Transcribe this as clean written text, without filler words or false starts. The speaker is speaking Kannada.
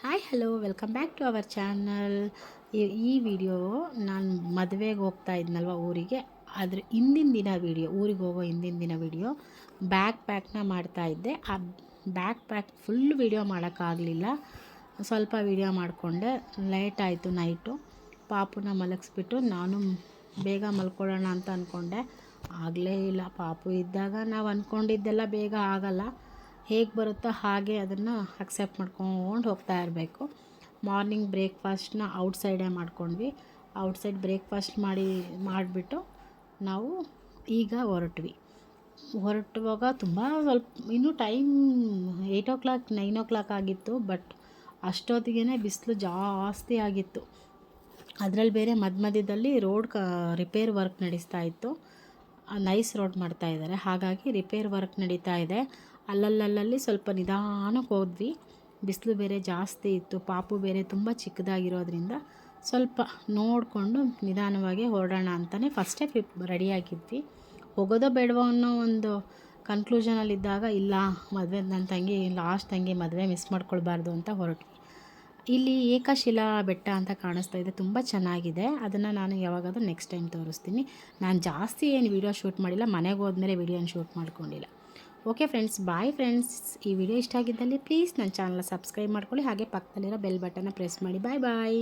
Hi hello welcome back to our channel. ಈ ವಿಡಿಯೋ ನಾನು ಮದುವೆಗೆ ಹೋಗ್ತಾ ಇದ್ನಲ್ವ ಊರಿಗೆ, ಅದ್ರ ಹಿಂದಿನ ದಿನ ವಿಡಿಯೋ, ಊರಿಗೆ ಹೋಗೋ ಹಿಂದಿನ ದಿನ ವಿಡಿಯೋ. ಬ್ಯಾಗ್ ಪ್ಯಾಕ್ನ ಮಾಡ್ತಾಯಿದ್ದೆ. ಆ ಬ್ಯಾಗ್ ಪ್ಯಾಕ್ ಫುಲ್ ವಿಡಿಯೋ ಮಾಡೋಕ್ಕಾಗಲಿಲ್ಲ, ಸ್ವಲ್ಪ ವಿಡಿಯೋ ಮಾಡಿಕೊಂಡೆ. ಲೇಟ್ ಆಯಿತು ನೈಟು. ಪಾಪುನ ಮಲಗಿಸ್ಬಿಟ್ಟು ನಾನು ಬೇಗ ಮಲ್ಕೊಳ್ಳೋಣ ಅಂತ ಅಂದ್ಕೊಂಡೆ. ಆಗಲೇ ಇಲ್ಲ. ಪಾಪು ಇದ್ದಾಗ ನಾವು ಅಂದ್ಕೊಂಡಿದ್ದೆಲ್ಲ ಬೇಗ ಆಗಲ್ಲ. ಹೇಗೆ ಬರುತ್ತೋ ಹಾಗೆ ಅದನ್ನು ಅಕ್ಸೆಪ್ಟ್ ಮಾಡ್ಕೊಂಡು ಹೋಗ್ತಾ ಇರಬೇಕು. ಮಾರ್ನಿಂಗ್ ಬ್ರೇಕ್ಫಾಸ್ಟ್ನ ಔಟ್ಸೈಡೇ ಮಾಡ್ಕೊಂಡ್ವಿ. ಔಟ್ಸೈಡ್ ಬ್ರೇಕ್ಫಾಸ್ಟ್ ಮಾಡಿಬಿಟ್ಟು ನಾವು ಈಗ ಹೊರಟುವಾಗ ತುಂಬ ಸ್ವಲ್ಪ ಇನ್ನೂ ಟೈಮ್ 8 o'clock 9 o'clock ಆಗಿತ್ತು. ಬಟ್ ಅಷ್ಟೊತ್ತಿಗೆ ಬಿಸಿಲು ಜಾಸ್ತಿ ಆಗಿತ್ತು. ಅದರಲ್ಲಿ ಬೇರೆ ಮಧ್ಯದಲ್ಲಿ ರೋಡ್ ರಿಪೇರ್ ವರ್ಕ್ ನಡೆಸ್ತಾ ಇತ್ತು. ನೈಸ್ ರೋಡ್ ಮಾಡ್ತಾಯಿದ್ದಾರೆ, ಹಾಗಾಗಿ ರಿಪೇರ್ ವರ್ಕ್ ನಡೀತಾ ಇದೆ. ಅಲ್ಲಲ್ಲಿ ಸ್ವಲ್ಪ ನಿಧಾನಕ್ಕೆ ಹೋದ್ವಿ. ಬಿಸಿಲು ಬೇರೆ ಜಾಸ್ತಿ ಇತ್ತು. ಪಾಪು ಬೇರೆ ತುಂಬ ಚಿಕ್ಕದಾಗಿರೋದ್ರಿಂದ ಸ್ವಲ್ಪ ನೋಡಿಕೊಂಡು ನಿಧಾನವಾಗಿ ಹೊರಡೋಣ ಅಂತಲೇ ಫಸ್ಟೇ ರೆಡಿಯಾಗಿದ್ವಿ. ಹೋಗೋದೋ ಬೇಡವೋ ಅನ್ನೋ ಒಂದು ಕನ್ಕ್ಲೂಷನಲ್ಲಿದ್ದಾಗ, ಇಲ್ಲ ಮದುವೆ ನನ್ನ ತಂಗಿ ಲಾಸ್ಟ್ ತಂಗಿ ಮದುವೆ ಮಿಸ್ ಮಾಡ್ಕೊಳ್ಬಾರ್ದು ಅಂತ ಹೊರಟ್ವಿ. ಇಲ್ಲಿ ಏಕಶಿಲಾ ಬೆಟ್ಟ ಅಂತ ಕಾಣಿಸ್ತಾ ಇದೆ, ತುಂಬ ಚೆನ್ನಾಗಿದೆ. ಅದನ್ನು ನಾನು ಯಾವಾಗಾದರೂ ನೆಕ್ಸ್ಟ್ ಟೈಮ್ ತೋರಿಸ್ತೀನಿ. ನಾನು ಜಾಸ್ತಿ ಏನು ವೀಡಿಯೋ ಶೂಟ್ ಮಾಡಿಲ್ಲ, ಮನೆಗೆ ಹೋದ್ಮೇಲೆ ವೀಡಿಯೋನ ಶೂಟ್ ಮಾಡ್ಕೊಂಡಿಲ್ಲ. Okay friends, bye friends. ಈ ವಿಡಿಯೋ ಇಷ್ಟ ಆಗಿದ್ದಲ್ಲಿ ಪ್ಲೀಸ್ ನನ್ನ ಚಾನಲ್ನ ಸಬ್ಸ್ಕ್ರೈಬ್ ಮಾಡ್ಕೊಳ್ಳಿ, ಹಾಗೆ ಪಕ್ಕದಲ್ಲಿರೋ ಬೆಲ್ ಬಟನ್ನ ಪ್ರೆಸ್ ಮಾಡಿ. ಬಾಯ್ ಬಾಯ್.